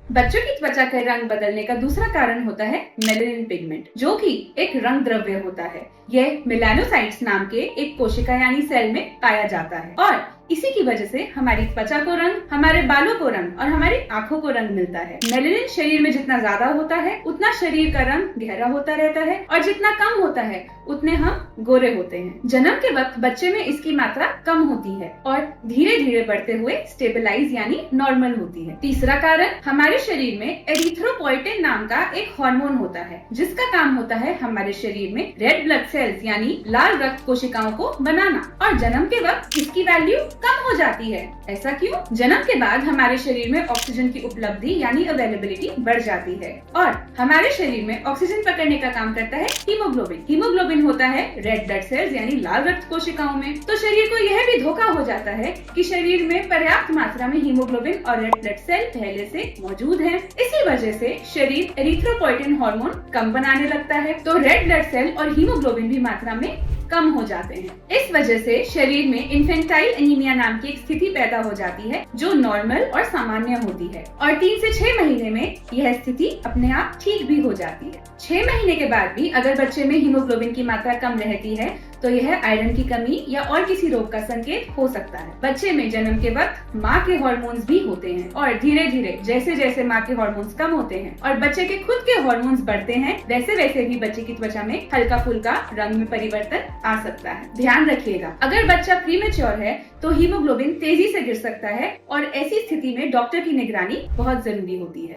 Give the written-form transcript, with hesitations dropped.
बच्चों की त्वचा का रंग बदलने का दूसरा कारण होता है मेलेनिन पिगमेंट, जो कि एक रंग द्रव्य होता है। यह मेलानोसाइट्स नाम के एक कोशिका यानी सेल में पाया जाता है और इसी की वजह से हमारी त्वचा को रंग, हमारे बालों को रंग और हमारी आंखों को रंग मिलता है। मेलेनिन शरीर में जितना ज्यादा होता है उतना शरीर का रंग गहरा होता रहता है और जितना कम होता है उतने हम गोरे होते हैं। जन्म के वक्त बच्चे में इसकी मात्रा कम होती है और धीरे धीरे बढ़ते हुए स्टेबलाइज यानी नॉर्मल होती है। तीसरा कारण, हमारे शरीर में एरिथ्रोपोइटिन नाम का एक हार्मोन होता है जिसका काम होता है हमारे शरीर में रेड ब्लड सेल्स यानी लाल रक्त कोशिकाओं को बनाना, और जन्म के वक्त इसकी वैल्यू कम हो जाती है। ऐसा क्यों? जन्म के बाद हमारे शरीर में ऑक्सीजन की उपलब्धि यानी अवेलेबिलिटी बढ़ जाती है और हमारे शरीर में ऑक्सीजन पकड़ने का काम करता है हीमोग्लोबिन। हीमोग्लोबिन होता है रेड ब्लड सेल्स यानी लाल रक्त कोशिकाओं में। तो शरीर को यह भी धोखा हो जाता है कि शरीर में पर्याप्त मात्रा में हीमोग्लोबिन और रेड ब्लड सेल पहले से मौजूद है। इसी वजह से शरीर एरिथ्रोपोइटिन हार्मोन कम बनाने लगता है, तो रेड ब्लड सेल और हीमोग्लोबिन भी मात्रा में कम हो जाते हैं। इस वजह से शरीर में इन्फेंटाइल एनीमिया नाम की एक स्थिति पैदा हो जाती है जो नॉर्मल और सामान्य होती है और 3 से 6 महीने में यह स्थिति अपने आप ठीक भी हो जाती है। 6 महीने के बाद भी अगर बच्चे में हीमोग्लोबिन की मात्रा कम रहती है तो यह आयरन की कमी या और किसी रोग का संकेत हो सकता है। बच्चे में जन्म के वक्त माँ के हार्मोन्स भी होते हैं और धीरे धीरे जैसे जैसे माँ के हार्मोन्स कम होते हैं और बच्चे के खुद के हार्मोन्स बढ़ते हैं, वैसे वैसे भी बच्चे की त्वचा में हल्का फुल्का रंग में परिवर्तन आ सकता है। ध्यान रखिएगा, अगर बच्चा प्रीमेच्योर है तो हीमोग्लोबिन तेजी से गिर सकता है और ऐसी स्थिति में डॉक्टर की निगरानी बहुत जरूरी होती है।